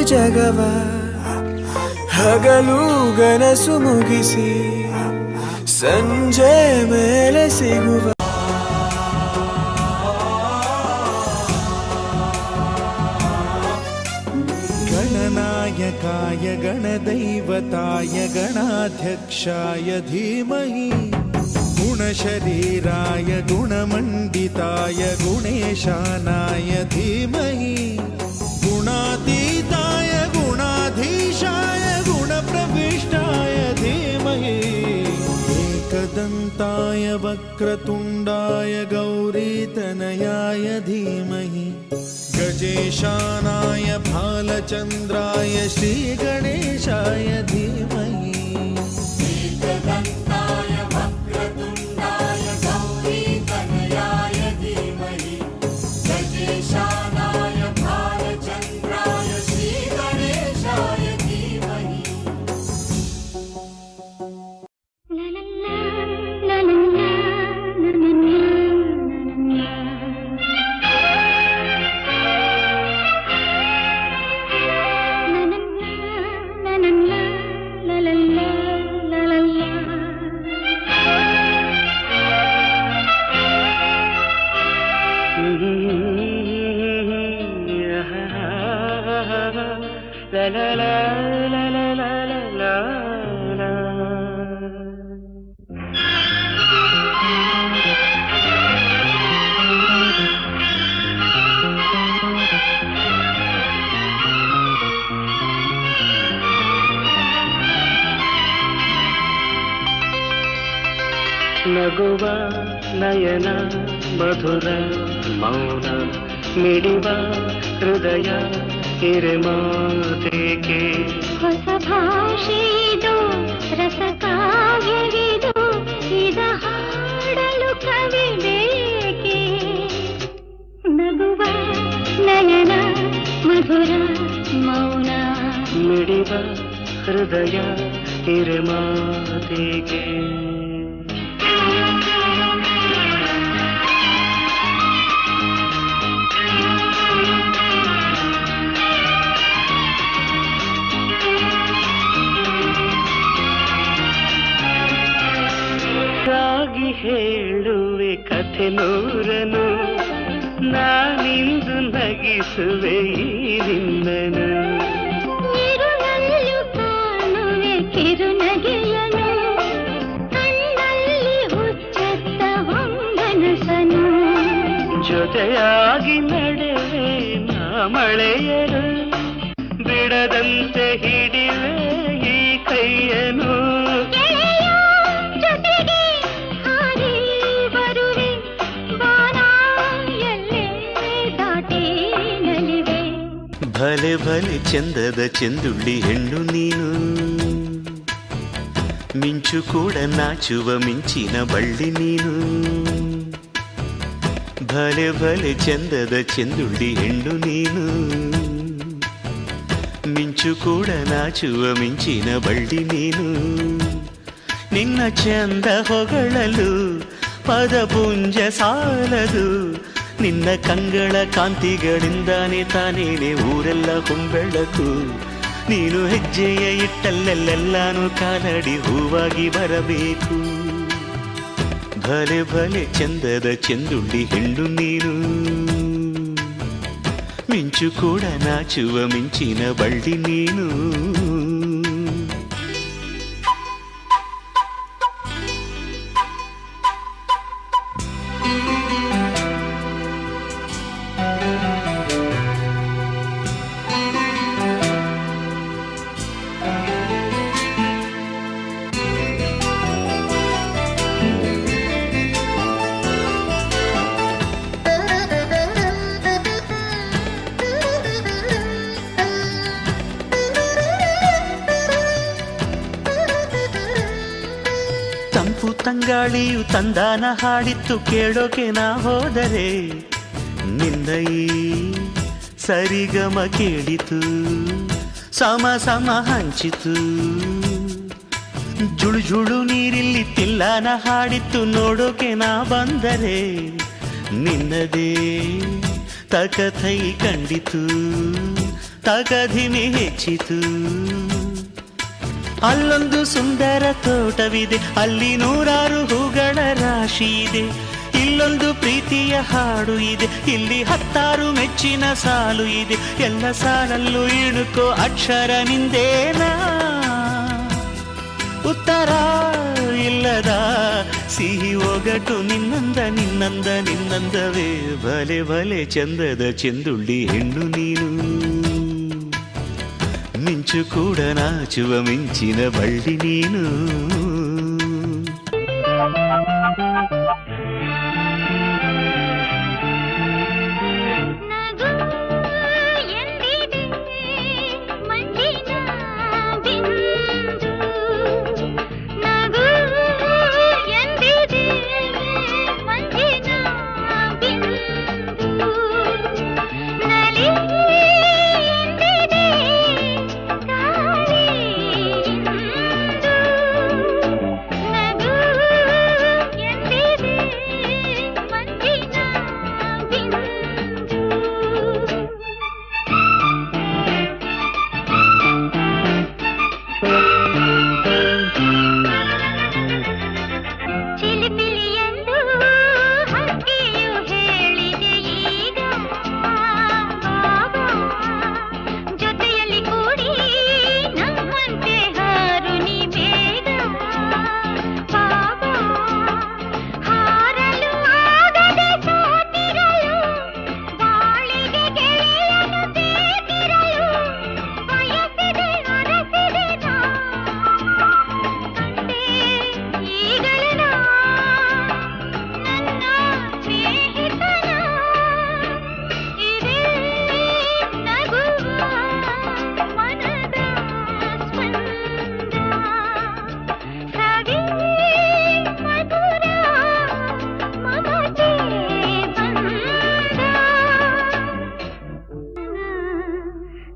ಜಗವ ಹಗಲು ಗನಸು ಮುಗಿಸಿ ಸಂಜೆ ಮೇಲೆ ಸಿಗುವ गणनायकाय गणदैवताय गणाध्यक्षाय धीमहि गुणशरीराय गुणमण्डिताय गुणेशानाय धीमहि गुणातीताय गुणाधीशाय गुणप्रविष्टाय धीमहि एकदन्ताय वक्रतुण्डाय गौरीतनयाय धीमहि गजेशानाय भालचन्द्राय श्रीगणेशाय धीमहि एकदन्ताय वक्रतुण्डाय गौरीतनयाय धीमहि गजेशानाय भालचन्द्राय श्रीगणेशाय धीमहि ನಗುವ ನಯನ ಮಧುರ ಮೌನ ಮಿಡಿವ ಹೃದಯ ಹಿರಿಮಾತೇಕೆ ಹೊಸ ಭಾಷೆಯಿದು ರಸಕಾವ್ಯವಿದು ಇದ ಹಾಡಲು ಕವಿ ಬೇಕೆ ನಗುವ ನಯನ ಮಧುರ ಮೌನ ಮಿಡಿವ ಹೃದಯ ಹಿರಿಮಾತೇಕೆ ಹೇಳುವೆ ಕಥೆ ನೂರನು ನಾನಿಂದು ನಗಿಸುವೆ ಈ ನಿನ್ನನು ಇರುಳಲ್ಲೂ ಕಾಣುವೆ ಕಿರುನಗೆಯನು ಕಣ್ಣಲ್ಲಿ ಹುಚ್ಚೆತ್ತ ಹೊಂಗನಸನು ಜೊತೆಯಾಗಿ ನಡೆವೆ ನಾ ಮಳೆಯರು ಬಿಡದಂತೆ ಹಿಡಿವೆ ಈ ಕೈಯನು ಭಲೆ ಭಲೆ ಚಂದದ ಚೆಂದುಳ್ಳಿ ಹೆಣ್ಣು ನೀನು ಮಿಂಚು ಕೂಡ ನಾಚುವ ಮಿಂಚಿನ ಬಳ್ಳಿ ನೀನು ಭಲೆ ಭಲೆ ಚಂದದ ಚೆಂದುಳ್ಳಿ ಹೆಣ್ಣು ನೀನು ಮಿಂಚು ಕೂಡ ನಾಚುವ ಮಿಂಚಿನ ಬಳ್ಳಿ ನೀನು ನಿನ್ನ ಚಂದ ಹೊಗಳಲು ಪದಪುಂಜ ಸಾಲದು ನಿನ್ನ ಕಂಗಳ ಕಾಂತಿಗಳಿಂದಾನೆ ತಾನೇನೆ ಊರೆಲ್ಲ ಹೊಂಬೆಳಕು ನೀನು ಹೆಜ್ಜೆಯ ಇಟ್ಟಲ್ಲೆಲ್ಲೆಲ್ಲಾನು ಕಾಲಡಿ ಹೂವಾಗಿ ಬರಬೇಕು ಭಲೆ ಭಲೆ ಚಂದದ ಚೆಂದುಳ್ಳಿ ಹೆಣ್ಣು ನೀನು ಮಿಂಚು ಕೂಡ ನಾಚುವ ಮಿಂಚಿನ ಬಳ್ಳಿ ನೀನು ತಂಪು ತಂಗಾಳಿಯು ತಂದಾನ ಹಾಡಿತ್ತು ಕೇಳೋಕೆ ನಾ ಹೋದರೆ ನಿನ್ನ ಈ ಸರಿಗಮ ಕೇಳಿತು ಸಮ ಸಮ ಹಂಚಿತು ಜುಳು ಜುಳು ನೀರಿಲ್ಲಿ ತಿಲ್ಲಾನ ಹಾಡಿತ್ತು ನೋಡೋಕೆ ನಾ ಬಂದರೆ ನಿನ್ನದೇ ತಕಥೈ ಕಂಡಿತು ತಗಧಿಮೆ ಹೆಚ್ಚಿತು. ಅಲ್ಲೊಂದು ಸುಂದರ ತೋಟವಿದೆ, ಅಲ್ಲಿ ನೂರಾರು ಹೂಗಳ ರಾಶಿ ಇದೆ. ಇಲ್ಲೊಂದು ಪ್ರೀತಿಯ ಹಾಡು ಇದೆ, ಇಲ್ಲಿ 10 ಮೆಚ್ಚಿನ ಸಾಲು ಇದೆ. ಎಲ್ಲ ಸಾಲಲ್ಲೂ ಇಣುಕೋ ಅಕ್ಷರ ನಿಂದೇನಾ, ಉತ್ತರ ಇಲ್ಲದ ಸಿಹಿ ಒಗಟು ನಿನ್ನಂದವೇ. ಬಲೆ ಬಲೆ ಚಂದದ ಚೆಂದುಳ್ಳಿ ಹೆಣ್ಣು ನೀನು, ಮಿಂಚು ಕೂಡ ನಾಚುವ ಮಿಂಚಿನ ಬಳ್ಳಿ ನೀನು. ನಗು ಎಂದಿದೆ ಮಂಜಿನ ಬಿಂದು, ನಗು ಎಂದಿದೆ ಮಂಜಿನ ಬಿಂದು, ನಲಿ ಎಂದಿದೆ ಗಾಳಿಯಿಂದ, ನಗು ಎಂದಿದೆ ಮಂಜಿನ ಬಿಂದು. ಚಿಲಿಪಿಲಿಯೆಂದು ಹಕ್ಕಿಯು ಹೇಳಿದೆ ಈಗ, ಬಾಬಾ ಜೊತೆಯಲ್ಲಿ ಕೂಡಿ ನಮ್ಮಂತೆ ಹಾರು ನೀ ಬೇಗ, ಬಾಬಾ ಹಾರಲು ಆಗದೆ ಸೋತಿರಲು, ಬಾಳಿಗೆ ಗೆಳೆಯನು ಬೇಕಿರಲು, ಬಯಸಿದೆ ಅರಸಿದೆ ನಾ ಕಂಡೆ ಈಗಲೇ ನಾ ನನ್ನ ಸ್ನೇಹಿತನ. ಇದೇ ನಗುವ ಮನದ ಸ್ಪಂದ, ಸವಿ ಮಧುರ ಮಮತೆ ಬಂದ.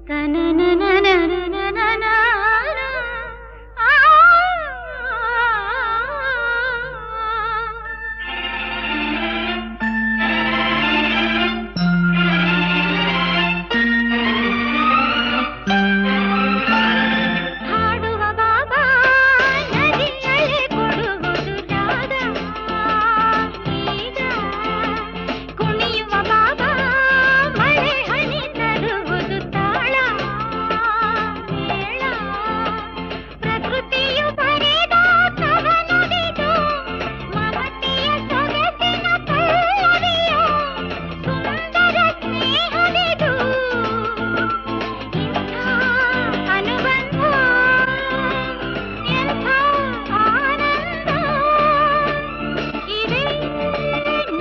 ತನನನನನನನನ ಹಾಡುವ ಬಾಬಾ ನದಿಯಲೆ ಕೊಡುವುದು ರಾಗ ಈಗ, ಕುಣಿಯುವ ಬಾಬಾ ಮಳೆ ಹನಿ ತರುವುದು ತಾಳ ಮೇಳ, ಪ್ರಕೃತಿಯು ಬರೆದ ಕವನವಿದು, ಮಮತೆಯ ಸೊಗಸಿನ ಪಲ್ಲವಿಯು, ಸುಂದರ ಸ್ನೇಹವಿದು. ಇಂಥ ಅನುಬಂಧ ಎಂಥ ಆನಂದ, ಇದೇ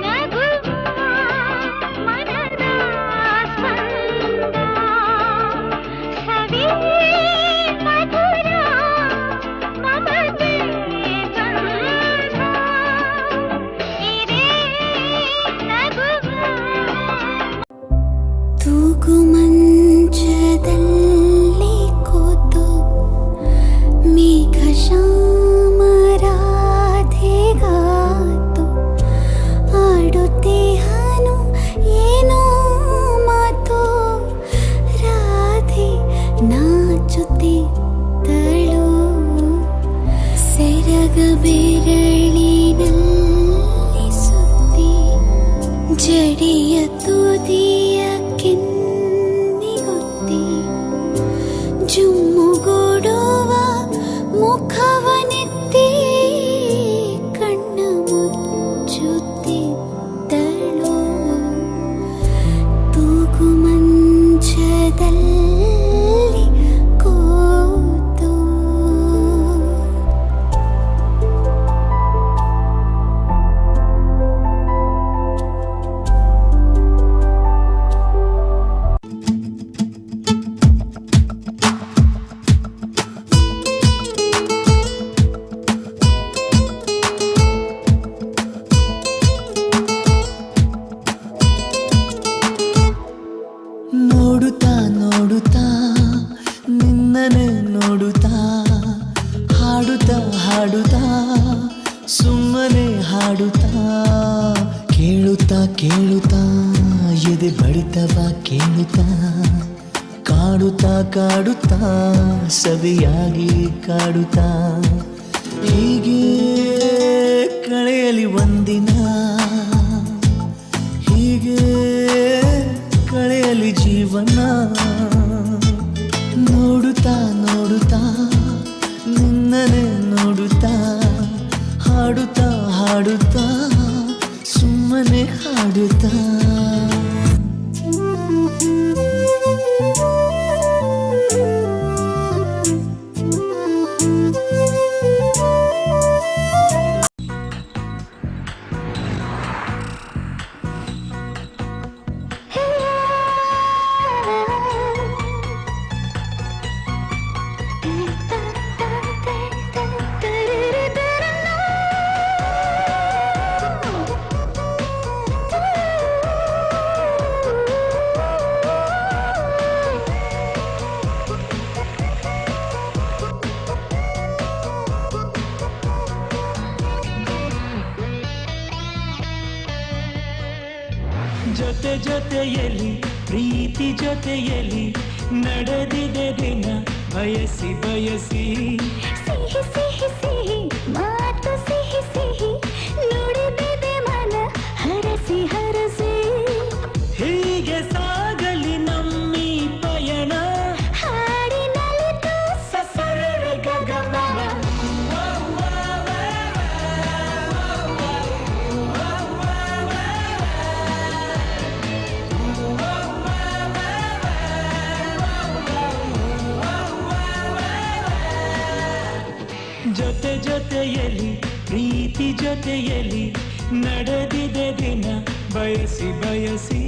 ನಗುವ ಮನದ ಸ್ಪಂದ, ಸವಿ ಮಧುರ ಮಮತೆ ಬಂದ, ಇದೇ ನಗುವ. ತೂಗು ಮಂಚದಲ್ಲಿ ಕೂತು ಮೇಘ ಶ್ಯಾಮರಾಧೆಗಾತು ಆಡುತ್ತಿಹನು ಏನೋ ಮಾತು, ರಾಧೆ ನಾಚುತ್ತಿದ್ದಳು ಸೆರಗ ಬೆರಳಿನಲ್ಲಿ ಸುತ್ತಿ, ಜಡಿಯ ತುದಿಯ ಕೆನ್ನಿಗೊತ್ತಿ, ಜುಮ್ಮುಗೂಡುವ ಮುಖವನೆತ್ತಿ ಕಣ್ಣ ಮುಚ್ಚುತ್ತಿದ್ದಳು. ತೂಗು ಮಂಚದಲ್ಲಿ ಕೂತು ನೋಡುತ್ತಾ ನೋಡುತ್ತಾ ನಿನ್ನನೆ ನೋಡುತ್ತಾ, ಹಾಡುತ್ತಾ ಹಾಡುತ್ತಾ ಸುಮ್ಮನೆ ಹಾಡುತ್ತಾ, ಕೇಳುತ್ತಾ ಕೇಳುತ್ತಾ ಎದೆ ಬಡಿತವ ಕೇಳುತ್ತಾ, ಕಾಡುತ್ತಾ ಕಾಡುತ್ತಾ ಸವಿಯಾಗಿ ಕಾಡುತ್ತಾ ಹೀಗೆ ಕಳೆಯಲಿ ಒಂದಿನ, ಹೀಗೆ ಕಳೆಯಲಿ ಜೀವನ. ನೋಡುತ್ತಾ ನೋಡುತ್ತಾ ನಿನ್ನನೆ ನೋಡುತ್ತಾ ಹಾಡುತ್ತಾ ಹಾಡುತ್ತಾ ಸುಮ್ಮನೆ ಹಾಡುತ್ತಾ. ಜೊತೆ ಜೊತೆಯಲ್ಲಿ ಪ್ರೀತಿ ಜೊತೆಯಲ್ಲಿ ನಡೆದಿದೆ ದಿನ ಬಯಸಿ ಬಯಸಿ. ಸಿಹಿ ಸಿಹಿ ಸಿಹಿ ಮಾತು ಸಿಹಿ ಸಿಹಿ ನುಡಿದಿದೆ ಮನ ಹರಸಿ ಹರಸಿ. ಹೀಗೆ ಸಾಗಲಿ ನಮ್ಮಿ ಪಯಣ ಹಾಡಿನಲಿತು ಸಸರಳ ಗಗನ. ಜೊತೆ ಜೊತೆಯಲ್ಲಿ ಪ್ರೀತಿ ಜೊತೆಯಲ್ಲಿ ನಡೆದಿದೆ ದಿನ ಬಯಸಿ ಬಯಸಿ.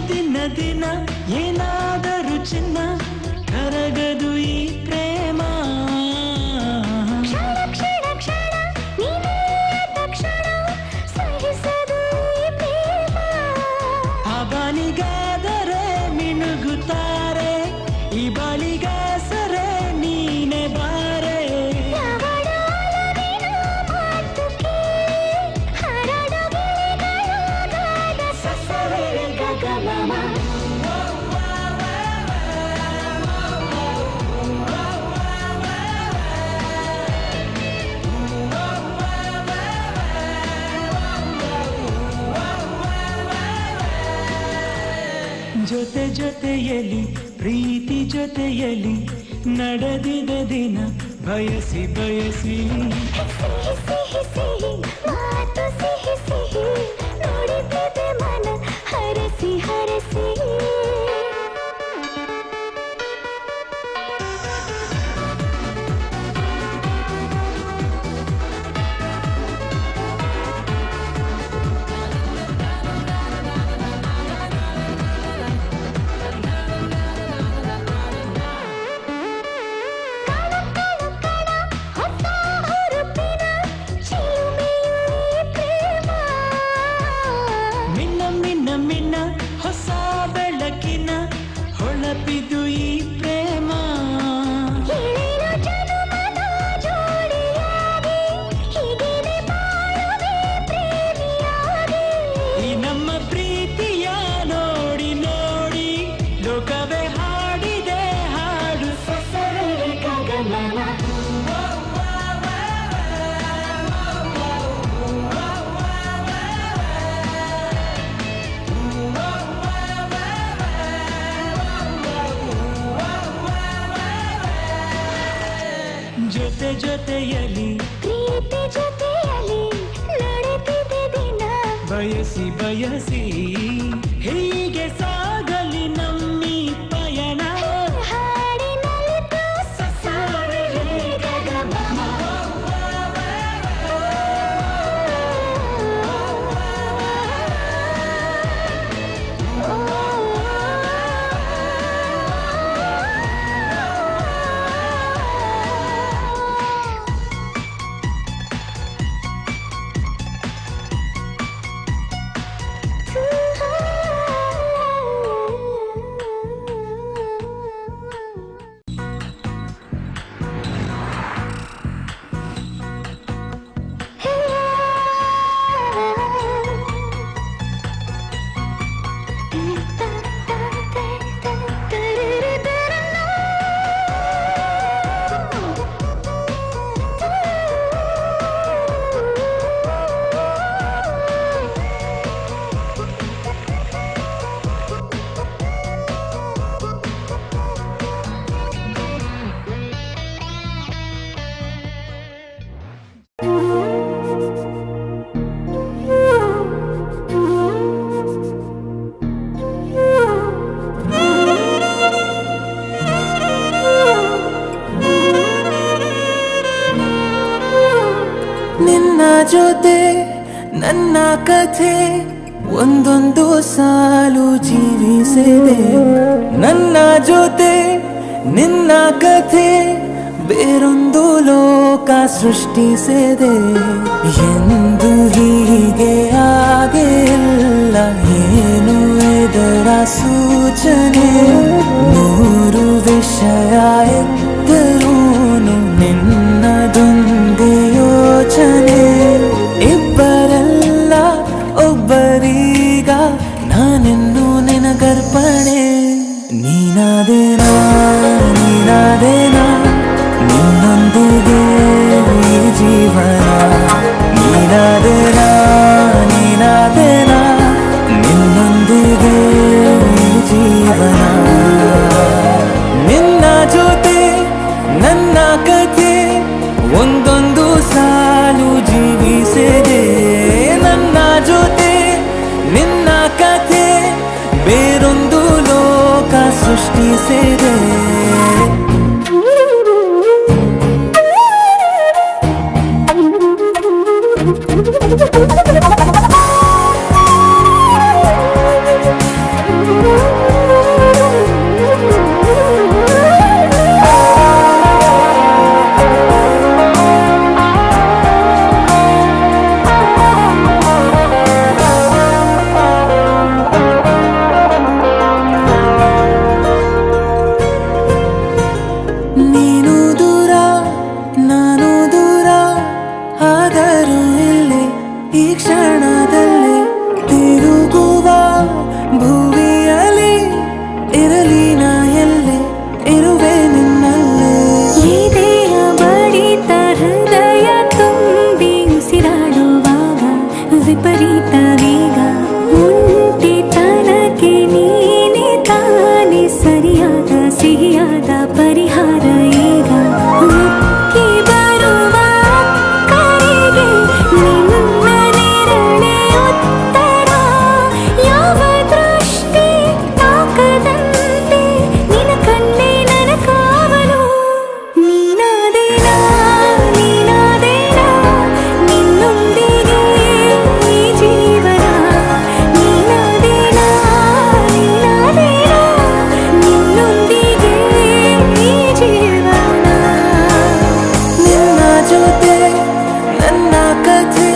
ದಿನ ದಿನ ಏನಾದರೂ ಚಿನ್ನ ಕರಗದು ಈ ಪ್ರೇಮ. ಕ್ಷಣ ಕ್ಷಣ ಕ್ಷಣ ನೀನೇ ತಕ್ಷಣ ಸಹಿಸದು ಈ ಪ್ರೇಮ. ಆ ಬಾಲಿಗಾದರೆ ಮಿನುಗುತ್ತಾರೆ, ಈ ಬಾಲಿಗಾಸರೆ ನೀನೆ ಬಾರೆ. ಯಾವಡಾಲವಿನ ಮಾತುಕೆ ಹರಡ ಗಿಳಿಗಳಾದ ಸಸರಳ ಗಗನ. ಜೊತೆ ಜೊತೆಯಲ್ಲಿ ಪ್ರೀತಿ ಜೊತೆಯಲ್ಲಿ ನಡೆದಿದೆ ದಿನ ಬಯಸಿ ಬಯಸಿ. ಸಿಹಿ ಸಿಹಿ ಸಿಹಿ ಮಾತು ಸಿಹಿ ಸಿಹಿ ನುಡಿದಿದೆ ಮನ ಹರಸಿ ಹರಸಿ. ಮಿನ್ನ ಹೊಸ ಬೆಳಕಿನ ಹೊಳಪಿದು ಈ ಪ್ರೇಮ. ಏಳು ಜನುಮದ ಜೋಡಿಯಾಗಿ ಹೀಗಿದೆ ಬಾಳುವೆ ಪ್ರೇಮಿಯಾಗಿ. ಈ ನಮ್ಮ ಪ್ರೀತಿಯ ನೋಡಿ ನೋಡಿ ಲೋಕವೇ ಹಾಡಿದೆ ಹಾಡು ಸಸರಳ ಗಗನ. ಜೊತೆ ಜೊತೆಯಲ್ಲಿ ಪ್ರೀತಿ ಜೊತೆಯಲ್ಲಿ ನಡೆದಿದೆ ದಿನ ಬಯಸಿ ಬಯಸಿ. ಹೀಗೆ ಸಾಗಲಿ ನಮ್ಮಿ ಪಯಣ ಹಾಡಿನಲಿತು ಸಸರಳ ಗಗನ. ಜೊತೆ ನನ್ನ ಕಥೆ ಒಂದೊಂದು ಸಾಲು ಜೀವಿಸಿದೆ. ನನ್ನ ಜೊತೆ ನಿನ್ನ ಕಥೆ ಬೇರೊಂದು ಲೋಕ ಸೃಷ್ಟಿಸಿದೆ. ಎಂದು ಹೀಗೆ ಆಗಿಲ್ಲ, ಏನು ಇದರ ಸೂಚನೆ? ನೂರು ವಿಷಯ ಎತ್ತರೂನು ನಿನ್ನದೊಂದೇ ಯೋಚನೆ. ಇಬ್ಬರಲ್ಲ ಒಬ್ಬರೀಗ ನಾನೆನ್ನು ನಿನಗರ್ಪಣೆ. ನೀನಾದೇನಾ ನೀನಾದೇನಾ ನಿನ್ನೊಂದಿಗೆ ಈ ಜೀವನ. ನೀನಾದೇನಾ ನೀನಾದೇನಾ ನಿನ್ನೊಂದಿಗೆ ಈ ಜೀವನ. ನಿನ್ನ ಜೊತೆ ನನ್ನ ಕಥೆ ಒಂದೊಂದು ಸಾಲು ಜೀವಿಸಿದೆ. ನನ್ನ ಜೊತೆ ನಿನ್ನ ಕಥೆ ಬೇರೊಂದು ಲೋಕ ಸೃಷ್ಟಿಸಿದೆ. ನೀನು ದೂರ ನಾನು ದೂರ ಆದರೂ ಇಲ್ಲಿ ಈ ಕ್ಷಣದಲ್ಲಿ ತಿರುಗುವ ಭುವಿಯಲ್ಲಿ ಇರಲಿ ನಾ ಎಲ್ಲೆ ಇರುವೆ ನಿನ್ನಲ್ಲೇ. ಈ ದೇಹ ಬಡಿತ ಹೃದಯ ತುಂಬಿ ಉಸಿರಾಡುವಾಗ ವಿಪರೀತ ವೇಗ. ಒಂಟಿತನಕ್ಕೆ ನೀನೆ ತಾನೆ ಸರಿಯಾದ ಸಿಹಿಯಾದ ಪರಿಹಾರ ಈಗ. ಉಕ್ಕಿ ಬರುವ ಕರೆಗೆ ನಿನ್ನ ನೆರಳೆ ಉತ್ತರ. ಯಾವ ದೃಷ್ಟಿ ತಾಕದಂತೆ ನಿನ್ನ ಕಣ್ಣೆ ನನ್ನ ಕಾವಲು. ನೀನಾದೇನಾ ನೀನಾದೇನಾ ನಿನ್ನೊಂದಿಗೆ ಈ ಜೀವನ. ನೀನಾದೇನಾ ನೀನಾದೇನಾ ನಿನ್ನೊಂದಿಗೆ ಈ ಜೀವನ. ನಿನ್ನ ಜೊತೆ ನನ್ನ ಕಥೆ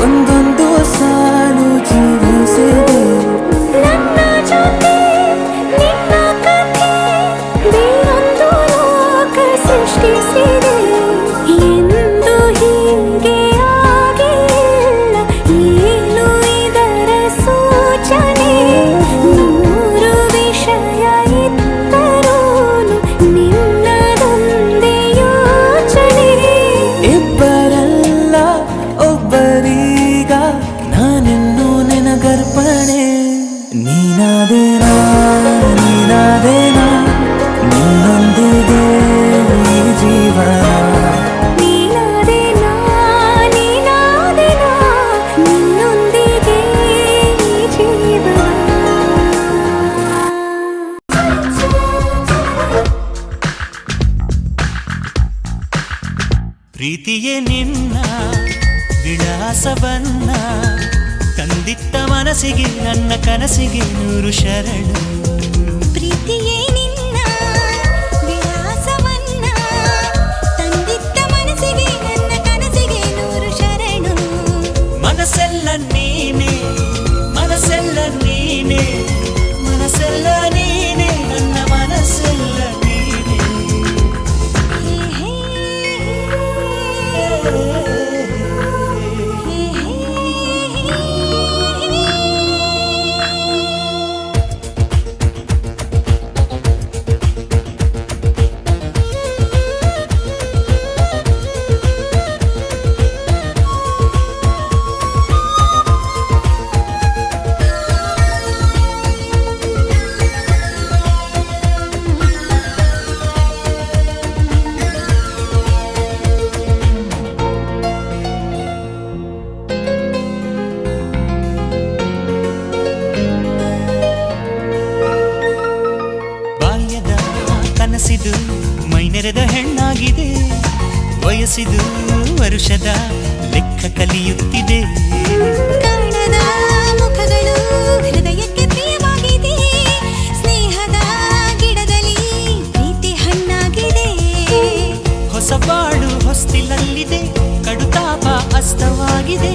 ಒಂದೊಂದು ಸಾಲು ಜೀವಿಸಿದೆ. ನನ್ನ ಜೊತೆ ನಿನ್ನ ಕಥೆ ಬೇರೊಂದು ಲೋಕ ಸೃಷ್ಟಿಸಿದೆ. ಎಂದು ಹೀಗೆ ಆಗಿಲ್ಲ, ಏನು ಇದರ ಸೂಚನೆ? ನೂರು ವಿಷಯ ಇತ್ತರೂನು ನಿನ್ನದೊಂದೇ ಯೋಚನೆ. ಇಬ್ಬರಲ್ಲ ಒಬ್ಬರೀಗ ನಾನೆನ್ನು ನಿನಗರ್ಪಣೆ. ನೀನಾದೇನಾ ನೀನಾದೇನಾ ನಿನ್ನೊಂದಿಗೆ ಈ ಜೀವನ. ನೀನಾದೇನಾ ನೀನಾದೇನಾ ನಿನ್ನೊಂದಿಗೆ ಈ ಜೀವನ. ಪ್ರೀತಿಯೇ ನಿನ್ನ ವಿಳಾಸವನ್ನ ತಂದಿತ್ತ ಮನಸ್ಸಿಗೆ ನನ್ನ ಕನಸಿಗೆ 100 ಶರಣು. ಪ್ರೀತಿಯೇ ನಿನ್ನ ವಿಳಾಸವನ್ನ ತಂದಿದ್ದ ಮನಸ್ಸಿಗೆ ನನ್ನ ಕನಸಿಗೆ 100 ಶರಣು. ಮನಸ್ಸೆಲ್ಲ ನೀನೆ ಮನಸ್ಸೆಲ್ಲ ನೀನೆ ಮನಸ್ಸೆಲ್ಲ ನೀನೆ ನನ್ನ ಮನಸ್ಸೆಲ್ಲ ನೀನೆ. ಮೈನೆರೆದ ಹೆಣ್ಣಾಗಿದೆ ವಯಸ್ಸಿದು ವರುಷದ ಲೆಕ್ಕ ಕಲಿಯುತ್ತಿದೆ. ಕಾಣದ ಮುಖಗಳು ಹೃದಯಕ್ಕೆ ಪ್ರಿಯವಾಗಿದೆ. ಸ್ನೇಹದ ಗಿಡದಲ್ಲಿ ಪ್ರೀತಿ ಹಣ್ಣಾಗಿದೆ. ಹೊಸ ಬಾಳು ಹೊಸ್ತಿಲಲ್ಲಿದೆ, ಕಡುತಾಪ ಅಸ್ತವಾಗಿದೆ.